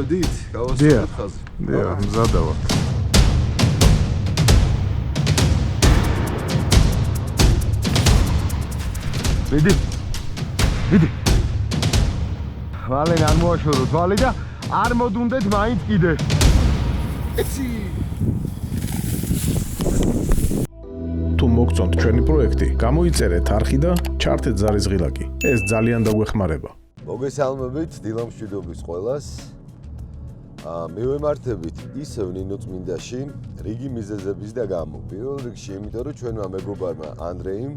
მოდით, გავასწავლოთ ხაზი. დიახ, მზადა ვარ. მიდი. ვალენ არ მოაშორო თვალი და არ მოდუნდეთ მაინც კიდე. ეცი. თუ მოგწონთ ჩვენი პროექტი, გამოიწერეთ არხი და ჩართეთ ზარისღილაკი. ეს ძალიან დაგვეხმარება. მოგესალმებით დილამშვიდობის ყველას. მივემართებით ისევ ნინოწმინდაში რიგი მიზეზების და გამო. პირველ რიგში, იმიტომ რომ ჩვენმა მეგობარმა ანდრეიმ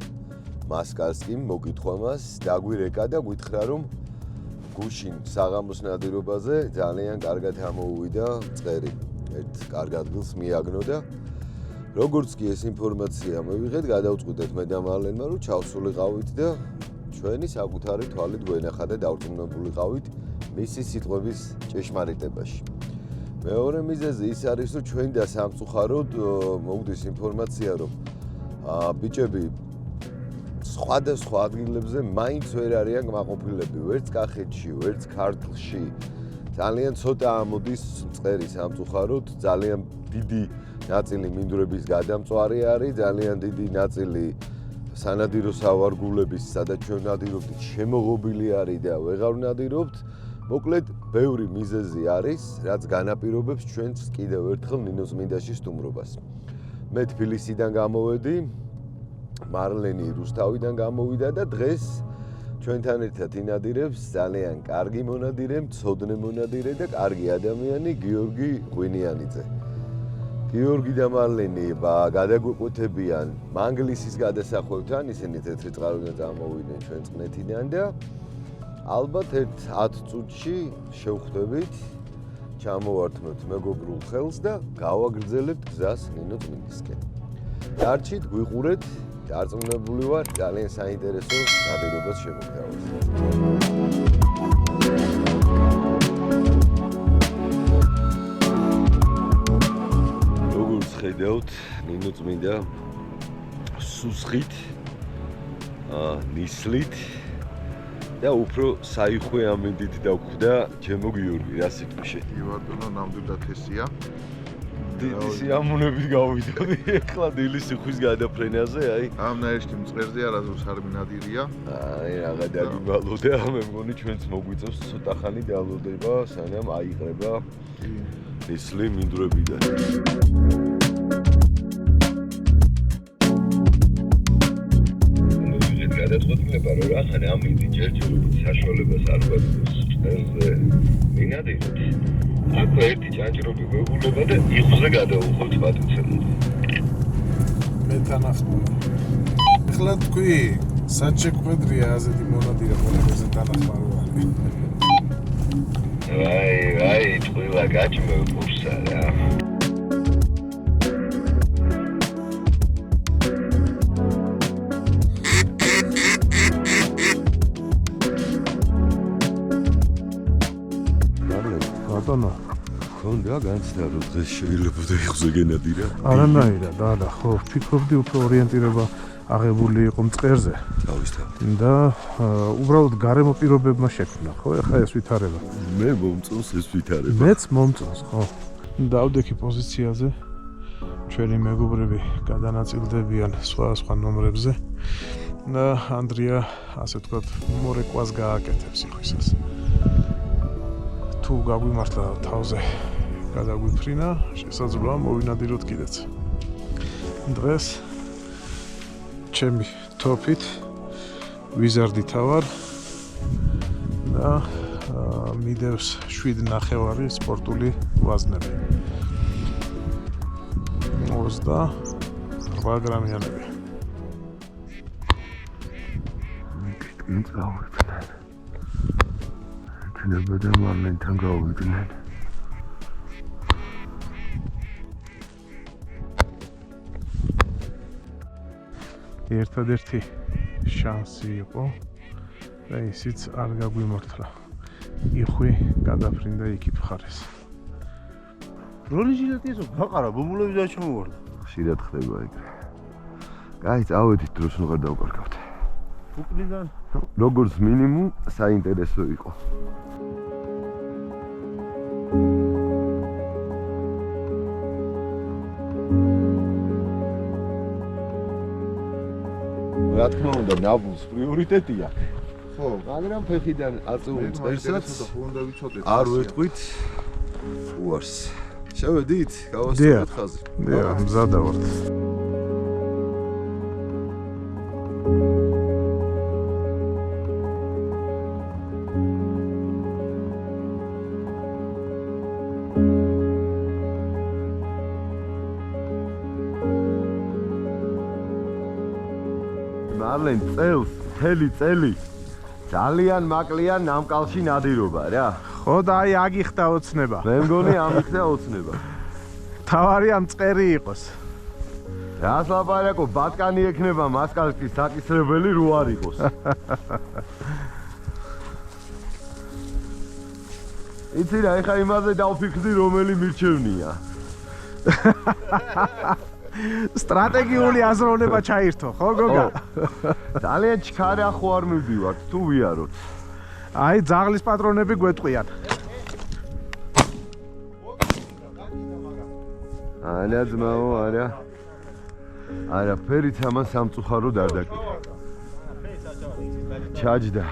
მასკალსკიმ მოგითხრა მას, დაგვირეკა და გითხრა რომ გუშინ საღამოს ნადირობაზე ძალიან კარგად ამოუვიდა წერი. ერთ კარგ ადგილს მიაგნო და როგორც კი ეს ინფორმაცია მივიღეთ, გადავწყვიტეთ მე და მარლენმა, რომ ჩავსულიყავით და ჩვენი საკუთარი თვალით გვენახა და დავრწმუნებულიყავით მისი სიტყვების ჭეშმარიტებაში. მეორე მიზეზი ის არის, რომ ჩვენ და სამწუხაროდ მოვდის ინფორმაცია, რომ ბიჭები სხვადასხვა ადგილებზე მაინც ვერ არიან კმაყოფილები, ვერც კახეთში, ვერც ქართლში. ძალიან ცოტა ამოდის წერი სამწუხაროდ, ძალიან დიდი ნაწილი მინდვრების გადამწვარი არის, ძალიან დიდი ნაწილი სანადირო სავარგულების, სადაც ჩვენ ნადირობთ, შემოღობილი არის და ვეღარ ნადირობთ. მოკლედ, ბევრი მიზეზი არის, რაც განაპირობებს ჩვენს კიდევ ერთხელ ნინოწმინდაში სტუმრობას. მე თბილისიდან გამოვედი, მარლენი რუსთავიდან გამოვიდა და დღეს ჩვენთან ერთად ინადირებს ძალიან კარგი მონადირე, მცოდნე მონადირე და კარგი ადამიანი გიორგი ღვინიანიძე. გიორგი და მარლენი გადაგვეკვეთებიან მანგლისის გადასახვევთან, ისინი თეთრი წყაროდან წამოვიდნენ ჩვენ წყნეთიდან და ალბათ 10 წუთში შევხვდებით, ჩამოვართმევთ მეგობრულ ხელს და გავაგრძელებთ გზას ნინოწმინდისკენ. დარჩით, გვიყურეთ, დარწმუნებული ვარ, ძალიან საინტერესო ნადირობას შემოგთავაზებთ. როგორც ხედავთ, ნინოწმინდა სუსხით, ნისლით და უფრო საიხვე ამინდით დაგვხვდა ჩემო გიორგი, რა სიტყვაში? ივარდონო ნამდვილად ესია. დიდი სიამოვნებით გავიდოდი ახლა დილის ხვის გადაფრენაზე, აი. ამნაირში მწყერზე არასდროს არ მინადირია. აი, რაღა დაგიბალოდა, მე მგონი ჩვენც მოგვიწევს ცოტა ხანი დალოდება, სანამ აიყრება ნისლი მინდვრებიდან. გადაწყვეტილება რომ რახან ამინდი ჯერჯერობით საშუალებას არ გვაქვს წელზე მინადიროთ. აქვე ერთი ჭანჭრობი გვეუბნება და იღზე გადაუხოთ პატიცემდე. მე თანახმობ. ახლა თქვი, საჩეკვედრია ასეთი მონადირე ყველაზე თანახმარვალი. აი, თქვა გაჭმე კურსა რა. ბატონო, ხონდა განცდა რომ დღეს შეიძლება და იხზე გენადირა? არანაირად, არა, ხო, ვფიქრობდი უფრო ორიენტირება აღებული იყო მწყერზე. თავისთავად. და უბრალოდ გარემო პირობებმა შექმნა, ხო, ეხლა ეს ვითარება. მე მომწონს ეს ვითარება. მეც მომწონს, ხო. დავდექი პოზიციაზე. ჩვენი მეგობრები გადანაწილდებიან სხვა ნომრებზე და ანდრია, ასე ვთქვათ, მორეკვას გააკეთებს იხვისას. თუ გაგვიმართლა თავზე გადაგვიფრინა, შესაძლოა მოვინადიროთ კიდეც. დღეს ჩემი თოფით ვიზარდითა ვარ და მიდევს 7.5 სპორტული ვაზნები. 28 გრამიანები. კიტკინს გავიფრენ. ჩნდება და მარლენთან გავიდნენ. ერთადერთი შანსი იყო და ისიც არ გაგვიმართლა. იხვი გადაფრინდა იქით მხარეს. როლი ჟილეტიესო გაყარა, ბუბულები დაჩამოვარდა. ხშირად ხდება ეგრე. კაი, წავედით დროს ნუღარ დავკარგავთ. უკნიდან როგორც მინიმუმ საინტერესო იყო. რა თქმა უნდა ნაბულს პრიორიტეტია. ხო, მაგრამ ფეხიდან აწეული წელსაც არ ვეთყვით უარს. შევედით, გავასწორეთ ხაზი. დიახ, მზადა ვართ. მარლენ წელს, მთელი წელი ძალიან მაკლია ნამკალში ნადირობა რა. ხო და აი აგიხდა ოცნება. მე მგონი ამიხდა ოცნება. თავარი ამ წერი იყოს. რას ლაპარაკო, ბატკანი ექნება მასკალსკის საკისრებელი რო არ იყოს. იცი რა, ეხა იმაზე დავფიქრდი რომელი მირჩევნია. სტრატეგიული აზროვნება ჩაირთო, ხო გოგა? ძალიან ჩქარა ხო არ მივდივართ, თუ ვიაროთ. აი ძაღლის პატრონები გვეტყვიან. არა ძმაო, არა. არაფერით ამან სამწუხაროდ არ დაკითხა. ჩაჯდა.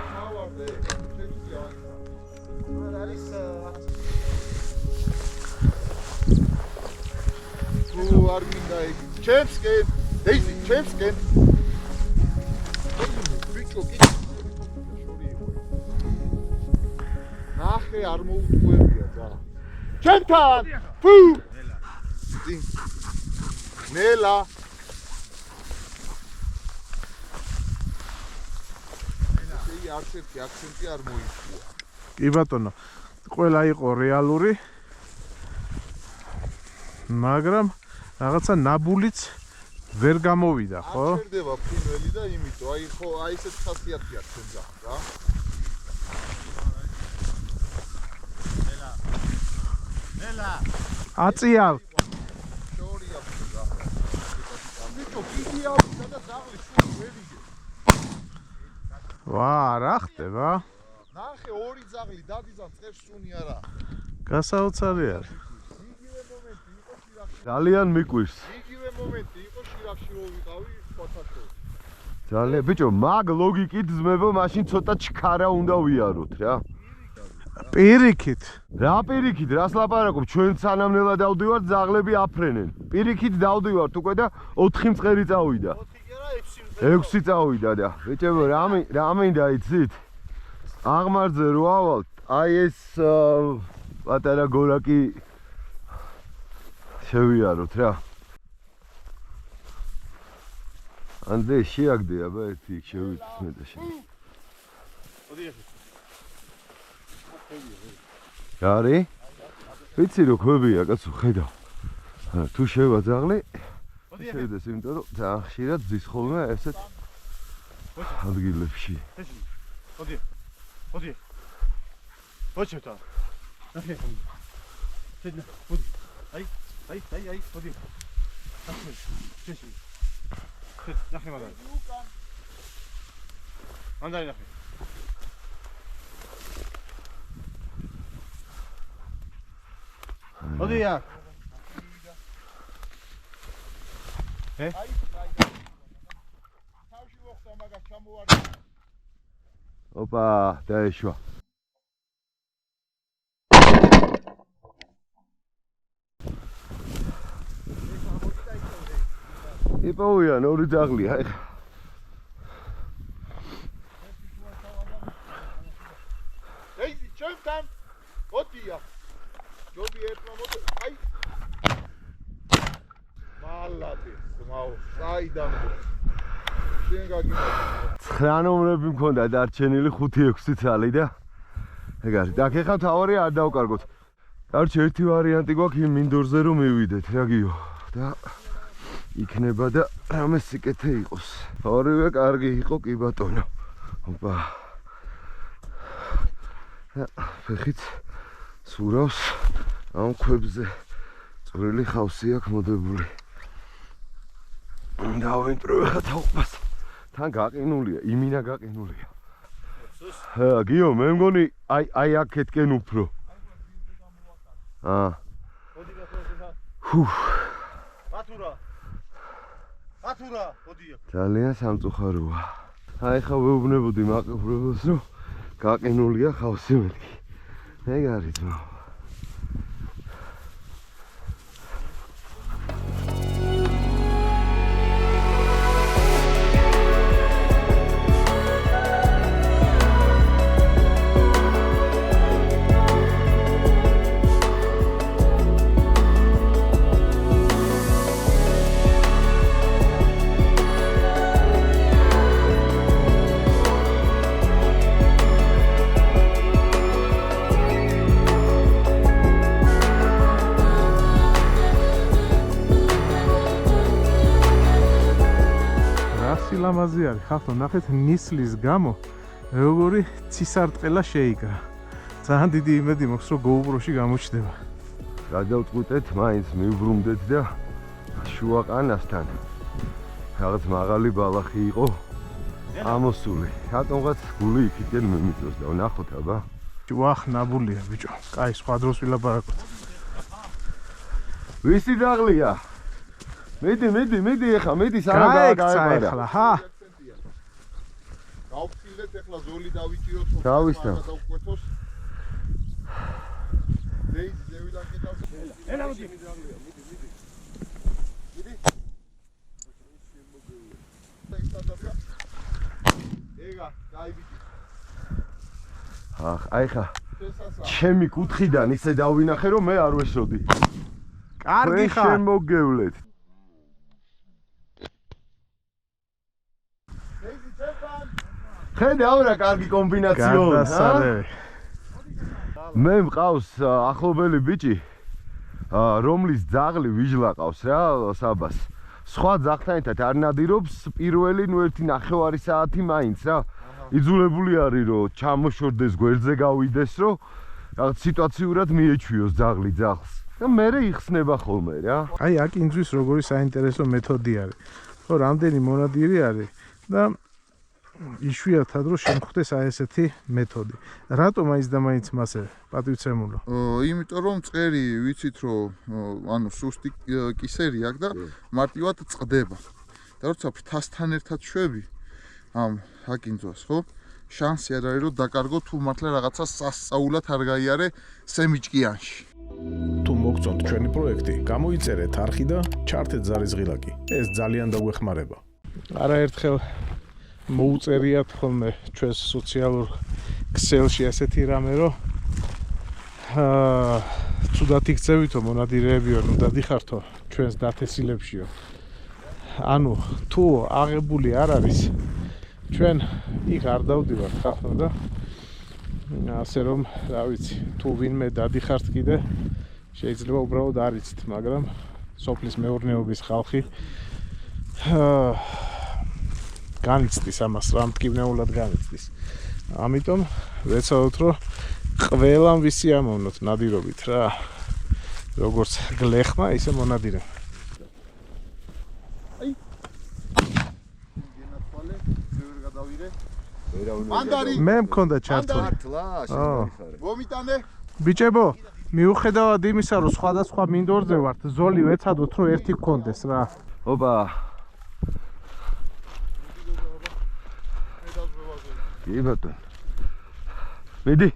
არ მინდა იგი. ჩემსკენ, დეიზი, ჩემსკენ. ბიჭო, კი. ნახე არ მოუწევია და. ჩემთან! ფუ! ნელა. ესე არც ერთი აქცენტი არ მოიწვია. კი ბატონო, ყველა იყო რეალური. მაგრამ რაღაცა ნაბულიც ვერ გამოვიდა, ხო? არ ჩერდება ფრინველი და იმიტომ, აი ხო, აი ესეთ ხასიათი აქვს ჩემს რა. ნელა. აწია. შორია ბიჭო. ბიჭო, კიდია და ძაღლი სულ ვევიგე. ვა, რა ხდება? ნახე ორი ძაღლი დადიზან წერ სუნი არა. გასაოცარი არის. იგივე მომენტი იყო შირაქში. ძალიან მიკვირს. იგივე მომენტი იყო შირაქში რო ვიყავი ფოთაშო. ძალიან ბიჭო, მაგ ლოგიკით ძმებო, მაშინ ცოტა ჩქარა უნდა ვიაროთ რა. პირიქით. რა პირიქით, რას ლაპარაკობ, ჩვენ სანამნელა დავდივართ, ძაღლები აფრენენ. პირიქით დავდივართ უკვე და 4 მწყერი წავიდა. 4 კი არა 6 მწყერი. 6 წავიდა და ბიჭებო, რა მინდა იცით? აღმარზე რო ავალთ, აი ეს პატარა გორაკი შევიაროთ რა. ანდრე შეაგდე აბა ერთი იქ შევიწმე და შე. რა არის? ვიცი რომ ხვებია კაცო, ხედავ. თუ შევა ძაღლი, შევიდეს, იმიტომ რომ ძალიან ხშირად ძის ხოლმე ესეთ ადგილებში. ხოდი. ხოდი. ხოჩეთა. ნახე. შედა. ხოდი. აი, ხოდი. ნახე. შეში. ნახე მაგარი. მანდარი ნახე. ხოდია. აი, თავში მოხდა მაგას ჩამოვარდა. ოპა, დაეშვა. იპოვიან ორი ძაღლი, აი. ეი, ჩემთან. ხოდია. ჯობი ერთმა მოდი. აი. მალადი, ძმაო, საიდან შენ გაგიმოდი. 9 ნომრები მქონდა დარჩენილი 5-6 ძალი და ეგ არის. და ეხლა თავარი არ დავკარგოთ. კარჩე ერთი ვარიანტი გვაქვს იმ მინდორზე რომ მივიდეთ, რა გიო. და იქნება და რამე სიკეთე იყოს. ორივე კარგი იყო, კი ბატონო. ოპა. ფეხით სურავს ამ ქვებზე. წვრილი ხავსი აქვს მოდებული. დავინტროვე თაობას. თან გაყინულია, იმინა გაყინულია. გიო, მე მგონი აი აქეთკენ უფრო. ფუ. ბათურა. ათურა, მოდია. ძალიან სამწუხაროა. აი ხა ვეუბნებოდი მაყურებელს რომ გაყინულია ხავსი მეთქი. ეგ არის ძმა. ლამაზი არის ხახტო ნახეთ ნისლის გამო როგორი ცისარტყელა შეიკრა ძალიან დიდი იმედი მაქვს რომ GoPro-ში გამოჩნდება გადავწყვიტეთ მაინც მივბრუნდეთ და შუა ყანასთან რაღაც მაღალი ბალახი იყო ამოსული რატომღაც გული იქიდან მიმიწევს და ვნახოთ აბა ვახ ნაბულია ბიჭო კაი სხვა დროს ვილაპარაკოთ ვისი დაღლია მიდი ეხა მიდი სანამ გაიგცა ეხლა ჰა გავფრინდეთ ეხლა ზოლი დავიჭიროთ დავისთან დავკვეთოს დეიზი ზევიდან კეთავს ელა მოდი მიდი ეგა დაიბიჭი აი ხა ჩემი კუთხიდან ისე დავინახე რომ მე არ ვესროდი კარგი ხარ შემოგევლეთ ხედავ რა კარგი კომბინაციაა მე მყავს ახლობელი ბიჭი რომლის ძაღლი ვიჟლაყავს რა საბას სხვა ძაღლთან ერთად არ ნადირობს პირველი ნუ 1.5 საათი მაინც რა იძულებული არის რომ ჩამოშორდეს გვერდზე გავიდეს რომ რაღაც სიტუაციურად მიეჩვიოს ძაღლი ძაღლს და მერე იხსნება ხოლმე რა აი აკინძვის როგორი საინტერესო მეთოდი არის ხო რამდენი მონადირი არის და იშვიათად რომ შემხვდეს აი ესეთი მეთოდი. რატომ აიც და მაინც მასე პატივცემულო? იმიტომ რომ წერი ვიცით რომ ანუ სუსტი კისერი აქვს და მარტივად წყდება. და როცა ფრთასთან ერთად შვები ამ აკინძვას, ხო? შანსი არ არის რომ დაკარგო თუ მართლა რაღაცა სასწაულად არ გაიარე სემიჭკიანში. თუ მოგწონთ ჩვენი პროექტი, გამოიწერეთ არხი და ჩართეთ ზარიზღილაკი. ეს ძალიან დაგვეხმარება. არაერთხელ მოუწერიათ ხოლმე ჩვენს სოციალურ ქსელში ასეთი რამე რომ ცუდად იქცევითო მონადირეებიო ნუ დადიხართო ჩვენს დათესილებშიო ანუ თუ აღებული არ არის ჩვენ იქ არ დავდივართ ხახტო და ასე რომ რა ვიცი თუ ვინმე დადიხართ კიდე შეიძლება უბრალოდ არ იცით მაგრამ სოფლის მეურნეობის ხალხი განიცდის ამას რამტკივნეულად განიცდის ამიტომ ვეცადოთ რომ ყველამ ვისი ამოვნოთ ნადირობით რა როგორც გლეხმა ისე მონადირე აი გენათვალე ვერ გადავირე მანდარი მე მქონდა ჩართული მომიტანე ბიჭებო მიუხედავად იმისა რომ სხვადასხვა მინდორზე ვართ ზოლი ვეცადოთ რომ ერთი გქონდეს რა ოპა კი ბატონო მიდი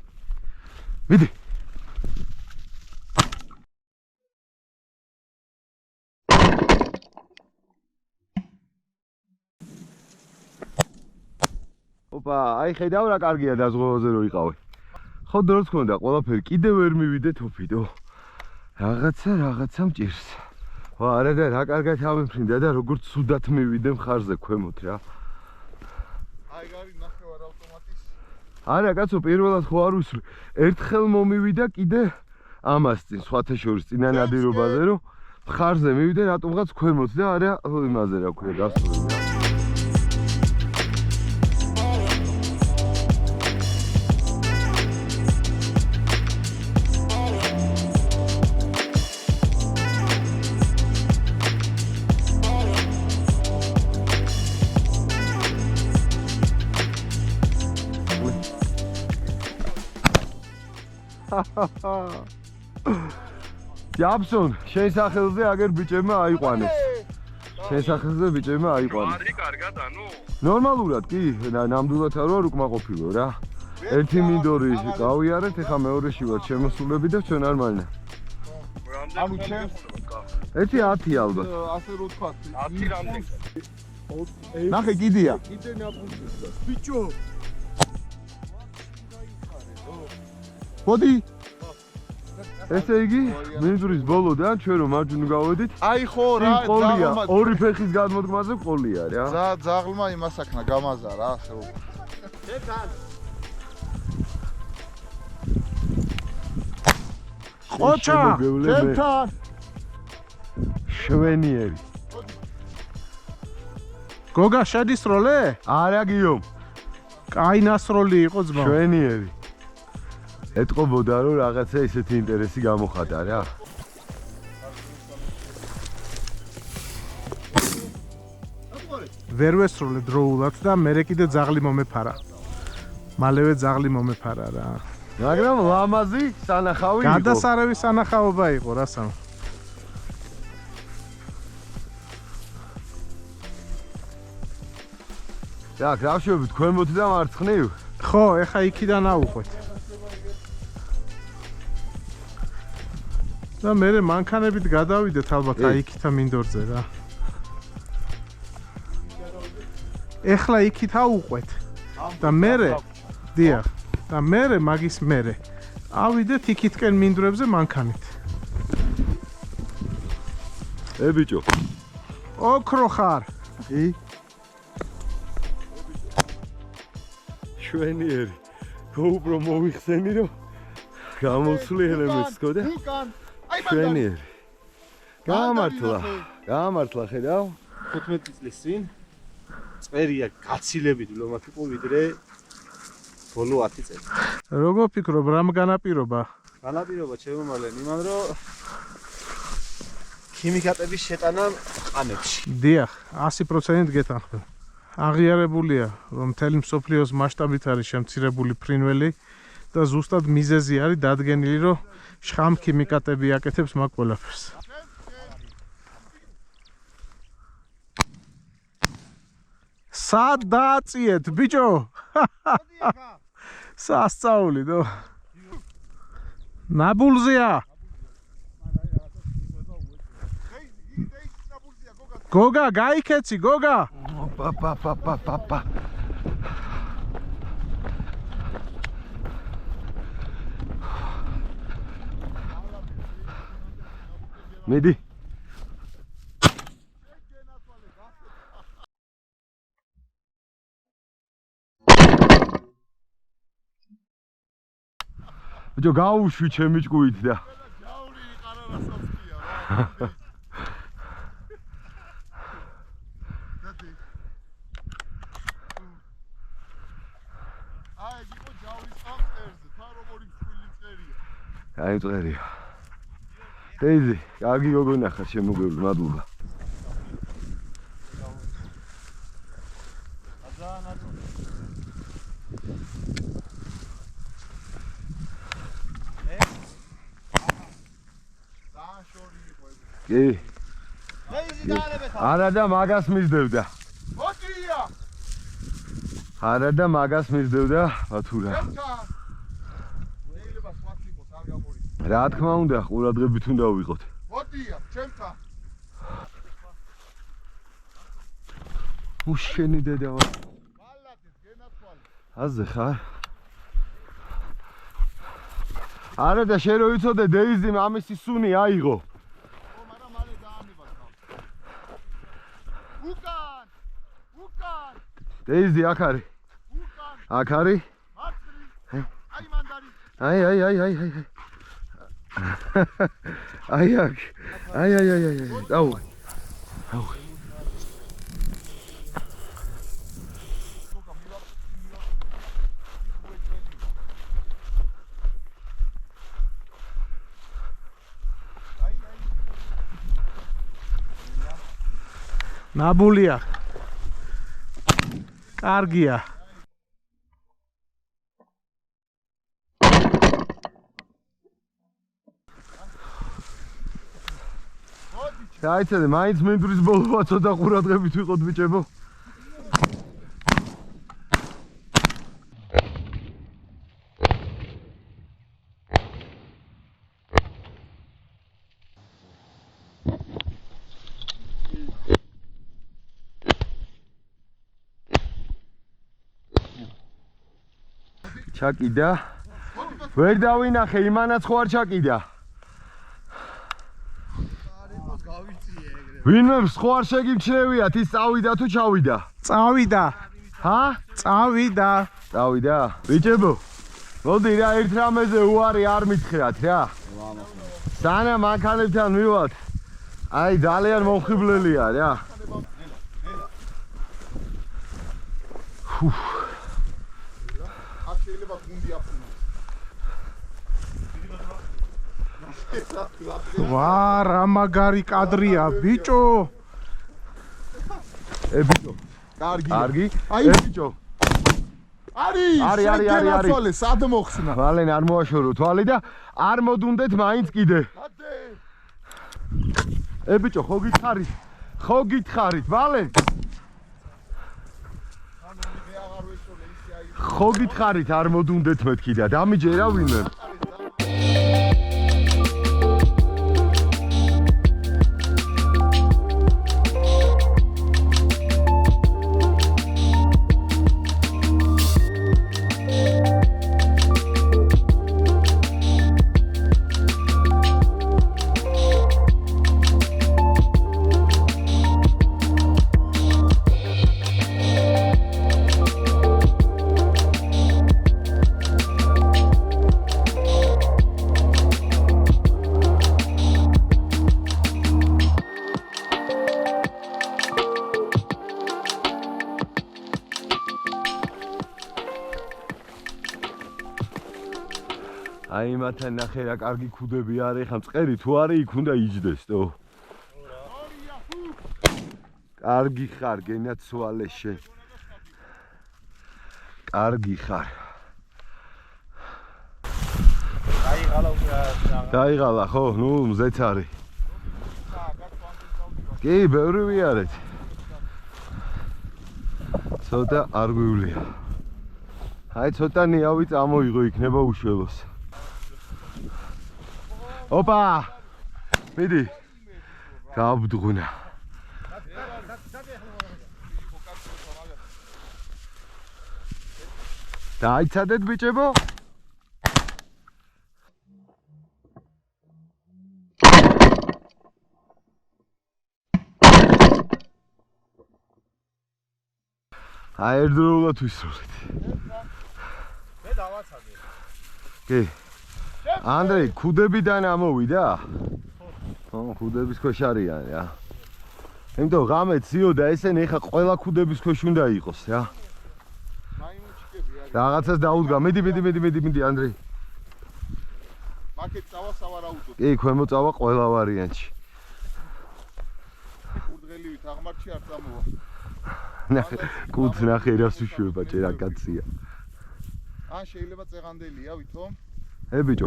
ოპა აი ხედავ რა კარგია დაზღვევაზე რო იყავი ხო დროც ქონდა ყველაფერი კიდე ვერ მივიდე თოფიდო რაღაცა მჭირს ვა არა და რა კარგად ავიფრინდა და როგორც სუდად მივიდე მხარზე ქვემოთ რა აი გარი ნახევარ ავტომატის არა კაცო პირველად ხო არ ვისვრი ერთხელ მომივიდა კიდე ამას წინ სხვათა შორის წინა ნადირობაზე რომ მხარზე მივიდე რატომღაც ქვემოთ და არა იმაზე რა ქვია გასული ჯაბსონ შენ სახელზე აგერ ბიჭებმა აიყვანეს შესახებზე ბიჭებმა აიყვანეს. არის კარგად, ანუ ნორმალურად კი, ნამდვილად არ ვარ უკმაყოფილო რა. ერთი მინდორი გავიარეთ, ეხა მეორეში ვარ შემოსულები და ჩვენ არ მაინა. ანუ ჩემს ერთი 10 ალბათ. ასე რო თქვა 10 რამდენი? ნახე კიდია ბიჭო მოდი ესე იგი, მინდურის ბოლოდან ჩვენ რომ მარჯვნივ გავედით, აი ხო რა ყოლია, ორი ფეხის გადმოდგმაზე ყოლია რა. ძაღლმა იმას აქნა გამაზარა ასე რო ყოჩა ჩემთან შვენიერი. გოგა შედის როლე? არა გიო, კაი ნასროლი იყო ძმა. შვენიერი. ეთყობოდა რომ რაღაცა ისეთი ინტერესი გამოხატა რა. ვერ ვესროლე დროულად და მე კიდე ძაღლი მომეფარა. მალევე ძაღლი მომეფარა რა. მაგრამ ლამაზი სანახავი იყო. გადასარევი სანახაობა იყო რა სამ. და გრავშობთ ქვემოთ და მარცხნივ. ხო, ეხა იქიდან აუყვეთ. და მე მანქანებით გადავიდეთ ალბათ აი იქით მინდორზე რა. ეხლა იქით აუყვეთ. და მე დიახ. და მე მაგის მე ავიდეთ იქითკენ მინდვრებზე მანქანით. ბიჭო. ოქრო ხარ. კი. შვენიერი. GoPro მოიხსენი რომ გამოსვლი ელემენტს ხო და? უკან აი შვენიერი. გამართლა ხედავ. 15 წლის წინ წერია გაცილებით ვლომათიკო ვიდრე ბოლო 10 წელი. როგორ ფიქრობ რამ განაპირობა? განაპირობა შემომალენ იმან რომ ქიმიკატების შეტანა ყანებში. დიახ, 100% გეთანხმებ. აღიარებულია, რომ მთელი მსოფლიოს მასშტაბით არის შემცირებული ფრინველი და ზუსტად მიზეზი არის დადგენილი, რომ შხამ ქიმიკატები აკეთებს მაგ ყველაფერს. სად დააწიეთ, ბიჭო? სასწაული დო. ნაბულზეა. გოგა, გაიქეცი, გოგა. პა. მედი. ბიჭო გაუშვი ჩემი ჭკუით და. ჯაური ყარარასაცია რა. აი იყო ჯავრის ამწერზე, თა როგორი მსხვილი წერია. აი წერია. დეიზი, კარგი გოგო ნახა შემოგვივლ, მადლობა. კი. არა და მაგას მისდევდა. მოდია. არა და მაგას მისდევდა ბათურა. შეიძლება სხვაც იყოს, არ გამორიცხავს. რა თქმა უნდა, ყურადღებით უნდა ვიყოთ. მოდია, ჩემთან. უშენი დედა. მალათეს გენათვალე. აზე ხარ? არა და შენ რო იცოდე დეიზი მამისი სუნი აიღო. მაგრამ მალე დაანება თავს. უკან! დეიზი აქ არის. უკან! აქ არის? მარცხნივ. აი მანდარი. აი. აი. დაუ. ნაბულია. კარგია. გაიცადე, მაინც მინდვრის ბოლოა ცოტა ყურადღებით ვიყოთ ბიჭებო. ჩაკიდა. ვერ დავინახე, იმანაც ხო არ ჩაკიდა. ვინმე ხო არ შეგიმჩნევიათ, ის წავიდა თუ ჩავიდა? წავიდა. ჰა? წავიდა. წავიდა. ბიჭებო, მოდი რა ერთ რამეზე უარი არ მითხრათ რა. სანამ მანქანებთან მივალთ, აი ძალიან მომხიბლელია რა. შეიძლება გუნდი აფუნოს. ვა, რა მაგარი კადრია, ბიჭო. ბიჭო, კარგი. აი ბიჭო. არის. თვალე სად მოხსნა? ვალენ არ მოაშორო თვალი და არ მოდუნდეთ მაინც კიდე. ბიჭო, ხო გითხარით, ვალენ. ხო გითხარით, არ მოდუნდეთ მეთქი და დამიჯერა ვინმე. აი მათთან ნახე რა კარგი ქუდები არის, ხა მწყერი თუ არის იქ უნდა იჯდეს თო. კარგი ხარ, გენაცვალე შენ. კარგი ხარ. დაიღალა ხო, ნუ მზეც არის. კი, ბევრი ვიარეთ. ცოტა არ გვივლია. აი ცოტა ნიავი წამოიღო იქნება უშველოს. ოპა! მიდი. გავბდღუნა. დაიცადეთ ბიჭებო? აი ერთდროულად ვისროლეთ. მე დავაცადე. კი. ანდრეი, ქუდებიდან ამოვიდა? ხო, ქუდების ქვეშ არიან რა. იმიტომ ღამე ციოდა ესენი ეხა ყველა ქუდების ქვეშ უნდა იყოს რა. მაიმუნჩიკები არის. რაღაცას დაუდგა. მიდი, ანდრეი. მაკეთ წავა სავარაუდოდ. კი, ქვემო წავა ყველა ვარიანტში. ურდღელივით აღმართში არ წამოვა. ნახე, კუც ნახე რას უშვება ჭერა კაცია. ან შეიძლება წეღანდელია ვითომ? ბიჭო.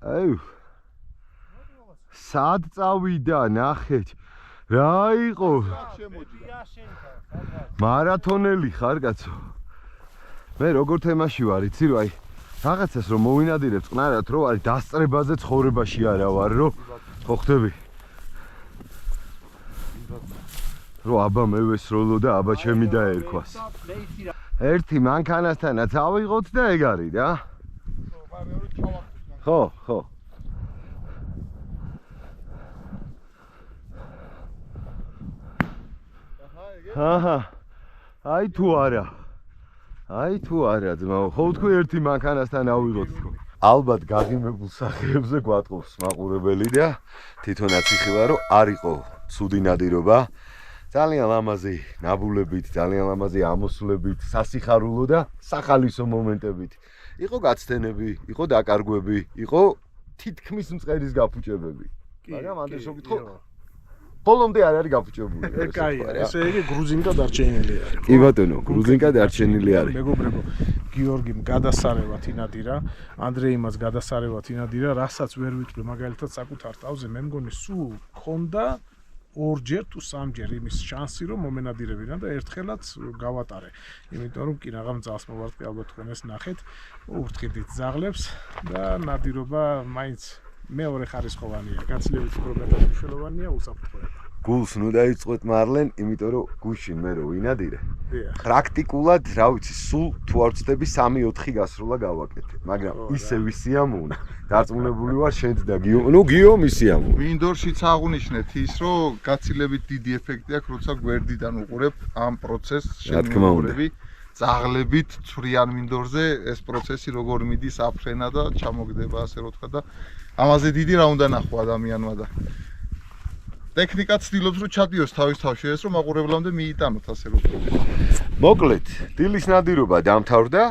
აუ. სად წავიდა, ნახეთ. რა იყო? მარათონელი ხარ კაცო. მე როგორ თემაში ვარ, იცი რო აი რაღაცას რომ მოვინადირებ წყნარად რო არის დასწრებაზე ცხოვრებაში არა ვარ რო ხო ხდები? რო აბა მე ვესროლო და აბა ჩემი დაერქვას. ერთი მანქანასთანაც ავიღოთ და ეგ არის რა. ხო. აჰა. აი თუ არა ძმაო, ხო თქვი ერთი მანქანასთან ავიღოთ თქო. ალბათ გაღიმებულ სახეებზე გვატყობს მაყურებელი და თვითონაც იხილა რომ არ იყო ცუდი ნადირობა. ძალიან ლამაზი ნაბულებით, ძალიან ლამაზი ამოსვლებით, სასიხარულო და სახალისო მომენტებით. იყო გაცდენები, იყო დაკარგვები, იყო თითქმის მწყერის გაფუჭებები. მაგრამ ანდრე შეგიტყო ბოლომდე არ არის გაფუჭებული. კაია, ესე იგი გრუზინკა დარჩენილი არის. კი ბატონო, გრუზინკა დარჩენილი არის. მეგობრებო, გიორგიმ გადასარევათ ინადირა, ანდრეიმაც გადასარევათ ინადირა, რასაც ვერ ვიტყვი, მაგალითად საკუთარ თავზე მე მგონი სულ ქონდა ორჯერ თუ სამჯერ იმის შანსი რომ მომენადირებინა და ერთხელაც გავატარე. იმიტომ რომ კი რაღაც წელს მოვარტყი ალბათ თქვენ ეს ნახეთ, ურთქიდით ზაღლებს და ნადირობა მაინც მეორე ხარისხოვანია, გაცილებით უფრო მეტად მნიშვნელოვანია უსაფრთხოება. გულს ნუ დაიწყოთ მარლენ, იმიტომ რომ გუშინ მე რო ვინადირე. დიახ. პრაქტიკულად, რა ვიცი, სულ თუ არ ვწდები 3-4 გასროლა გავაკეთე, მაგრამ ისე ვისიამოვნა. დარწმუნებული ვარ შენც და ნუ გიო მისიამო. მინდორშიც აღნიშნეთ ის, რომ გაცილებით დიდი ეფექტი აქვს, როცა გვერდიდან უყურებ ამ პროცესს შემოგვიურები. წაღლებით ცვრიან მინდორზე ეს პროცესი როგორ მიდის აფრენა და ჩამოგდება ასე რო თქვა და ამაზე დიდი რა უნდა ნახო ადამიანმა და ტექნიკა ცდილობს რომ ჩადიოს თავის თავში ეს რომ მაყურებლამდე მიიტანოთ ასე რო თქვა. მოკლედ, დილის ნადირობა დამთავრდა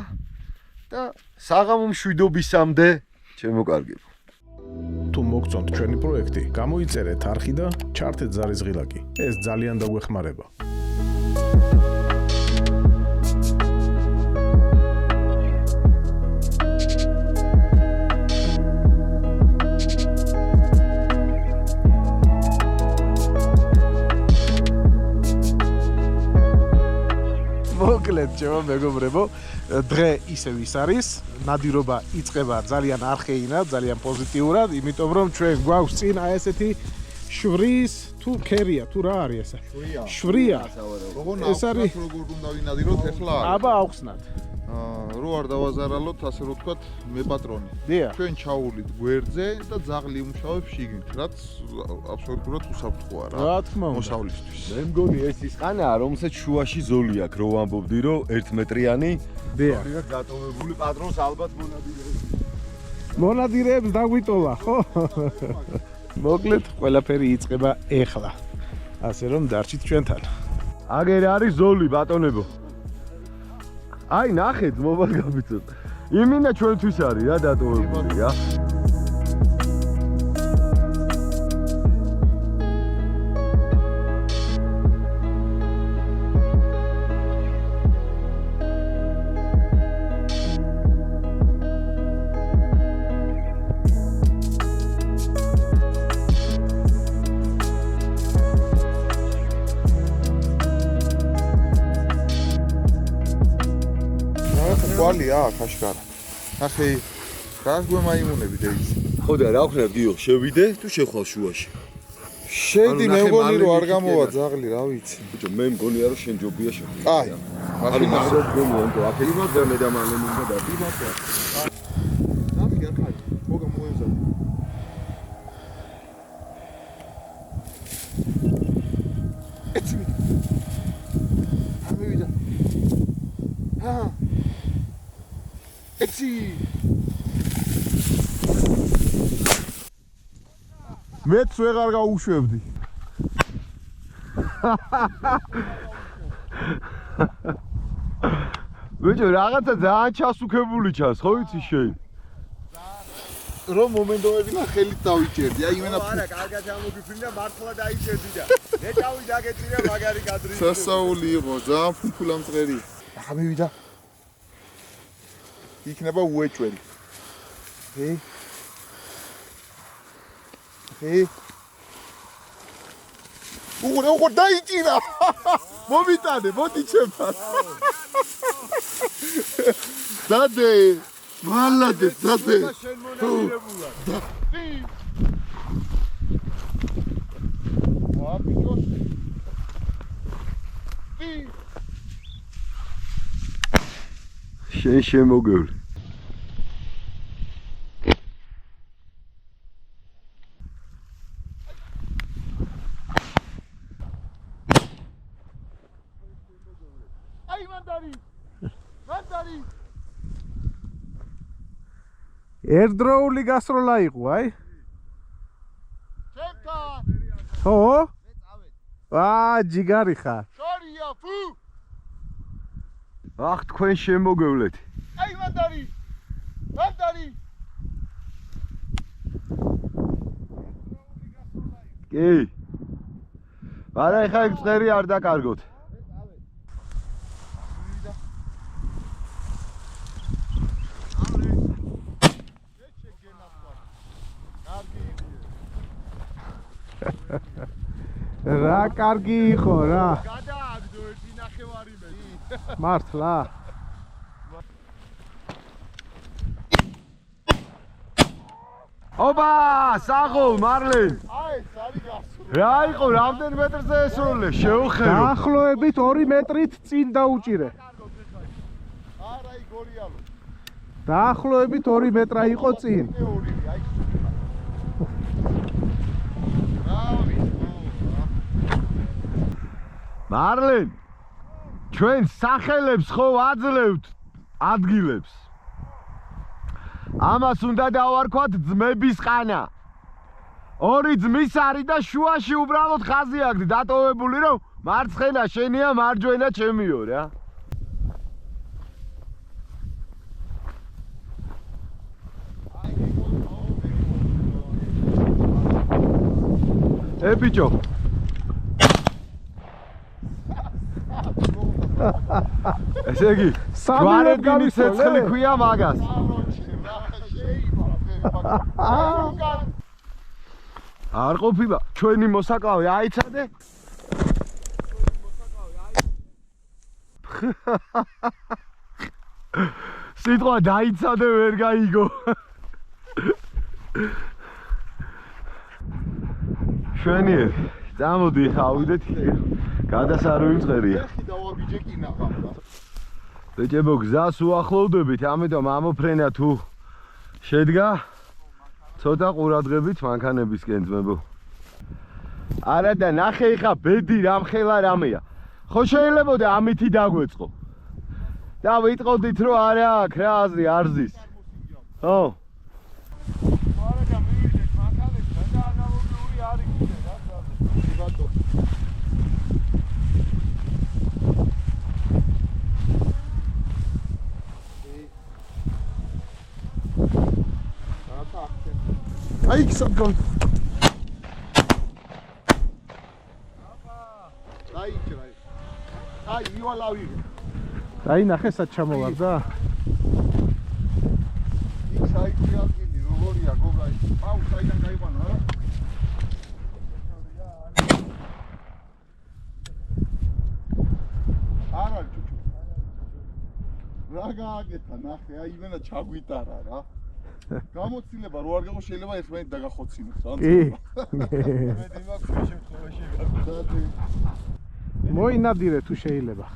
და საღამო მშვიდობისამდე ჩემო კარგებო. თუ მოგწონთ ჩვენი პროექტი, გამოიწერეთ არხი და ჩართეთ ზარის ღილაკი. ეს ძალიან დაგვეხმარება. მოკლედ ჩემო მეგობრებო, დღე ისევ ის არის, ნადირობა იწყება ძალიან არხეინა, ძალიან პოზიტიურად, იმიტომ რომ ჩვენ გვაქვს წინ აი ესეთი შვრის თუ ქერია, თუ რა არის ესა? შვრია. როგორ ეს არის როგორ უნდა ვინადიროთ ახლა? აბა აუხსნათ. რო არ დავაზარალოთ ასე რო თქვა მე პატრონი. დიახ. ჩვენ ჩაუვლით გვერდზე და ძაღლი უმშავებს შიგნით, რაც აბსოლუტურად უსაფრთხოა რა. რა თქმა უნდა. მოსავლისთვის. მე მგონი ეს ის ყანაა, რომელსაც შუაში ზოლი აქვს, რო ვამბობდი, რომ 1 მეტრიანი. დიახ. იქ გატოვებული პატრონს ალბათ მონადირეებს. მონადირეებს დაგვიტოვა, ხო? მოკლედ, ყველაფერი იწყება ეხლა. ასე რომ დარჩით ჩვენთან. აგერ არის ზოლი ბატონებო. აი ნახეთ მობალ გაბიცოთ. იმინა ჩვენთვის არის რა დატოვებული რა. ყვალია აქ აშკარა. ახე რა გვემაიმუნები დეის. ხო და რა ვქნებ გიო, შევიდე თუ შეხვალ შუაში? შედი მე მგონი რომ არ გამოვა ძაღლი, რა ვიცი. ბიჭო, მე მგონია რომ შენ ჯობია შეხვალ. აი, მაშინ არ გონია ნტო, აქ იმას და მე და მალე მინდა დადიბახო. ნახე ახლა, მოგა მოეზადა. ეცი. ამივიდა. ეცი. მეც ვეღარ გაუშვებდი. ბიჭო, რაღაცა ძალიან ჩასუქებული ჩანს, ხო იცი შენ? რომ მომენტოვებინა ხელით დავიჭერდი. აი იმენა არა, კარგად ამოგიფრინდა, მართლა დაიჭერდი და ნეტავი დაგეწირა მაგარი კადრი. სასაული იყო, ძალიან ფუფულა მწყერი. ახლა მივიდა. იქნება უეჭველი. უყურე დაიჭირა. მომიტანე, მოდი ჩემთან. დადე. მალადე, დადე. შენ მონადირებულა. ვაბიჭოს. შენ შემოგევლე. აი მანდარი. მანდარი. ერთდროული გასროლა იყო, აი? ჩემთან. ხო? აა, ჯიგარი ხარ. შორია, ფუ. ახ თქვენ შემოგევლეთ. აი მანდარი. მანდარი. კი. მაგრამ ეხა ეგ წერი არ დაკარგოთ. რა კარგი იყო რა. გადააგდო ერთი ნახევარი მეტი. მართლა. ოპა, საღოლ მარლენ. აი, სარი გასულ. რა იყო, რამდენ მეტრზე ესროლე? შეუხედო. დაახლოებით 2 მეტრით წინ დაუჭირე. არა, აი გორიალო. დაახლოებით 2 მეტრა იყო წინ. ორივე, აი. რავი. მარლენ, ჩვენ სახელებს ხო აძლევთ ადგილებს. ამას უნდა დავარქვათ ძმების ყანა. 2 ძმის არის და შუაში უბრალოდ ხაზი აქვს დატოვებული, რომ მარცხენა შენია, მარჯვენა ჩემიო რა. ბიჭო. ესე იგი, გვარები ცეცხლი ქვია მაგას. არ ყოფილა ჩვენი მოსაკლავი აიცადე? სიტყვა დაიცადე ვერ გაიგო. შვენიერ, წამოდი ხა ავიდეთ. გადასარევი მწყერია. ეხი დავაბიჯეკინა ხამდა. ბეჭებო გზას უახლოვდებით, ამიტომ ამოფრენა თუ შედგა ცოტა ყურადღებით მანქანებისკენ ძმებო. არა და ნახე ხა ბედი რამხელა რამეა. ხო შეიძლებოდა ამითი დაგვეწყო. და ვიტყოდით რომ არა აქ რა აზრი არზის. ხო. არა და მივიდეთ მანქანებთან და ანალოგიური არის კიდე რა ბატო. აი საგონ. აი ივალავი. აი ნახე სად ჩამოვარდა? იქ საიტი ადგილი როგორია გოგაი? აუ საიდან გაიყვანა რა? არა ჩუჩუ. რა გააკეთა ნახე, აი იმენა ჩაგვიტარა რა. გამოცდილება რო არ გაგო შეიძლება ერთმანეთ დაგახოცინოს რა. კი. მე დიმაქვს ამ შემთხვევაში გაგდა. მოინადირე თუ შეიძლება.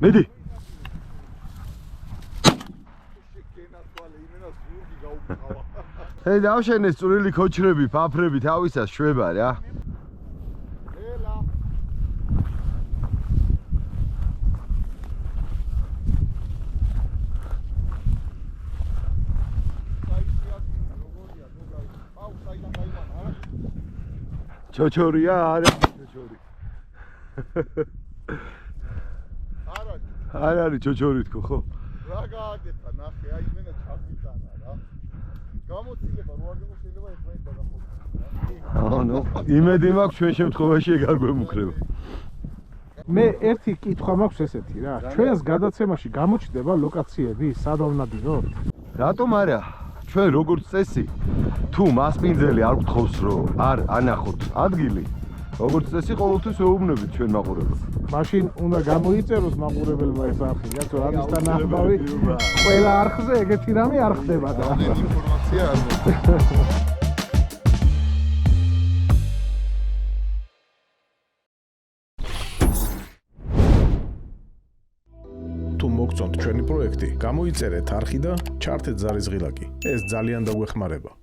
მედი. ჰეი დავშენე წვრილი ქოჩრები, ფაფრები თავისას შვება რა. ელა. ჩოჩორია არა ჩოჩორი. არა. არ არის ჩოჩორი თქო ხო? რა გააკეთა ნახე, აი იმენა ჩაგვიტანა რა. გამოცდილება რო არ გაგო შეიძლება ერთმანეთ დაგახოცინოს. ანუ იმედი მაქვს ჩვენ შემთხვევაში ეგ არ გვემუქრება. მე ერთი კითხვა მაქვს ესეთი რა. ჩვენს გადაცემაში გამოჩნდება ლოკაციები, სად ავნადიროთ? რატომ არა? ჩვენ როგორც წესი, თუ მასპინძელი არ გთხოვს რომ არ ანახოთ ადგილი, როგორც წესი ყოველთვის ვეუბნებით ჩვენ მაყურებელს. მაშინ უნდა გამოიწეროს მაყურებელმა ეს არხი, რადგან რამისთან ახბავი ყველა არხზე ეგეთი რამე არ ხდება და ინფორმაცია არ მოხდა. თუ მოგწონთ ჩვენი პროექტი, გამოიწერეთ არხი და ჩართეთ ზარისღილაკი. ეს ძალიან დაგვეხმარება.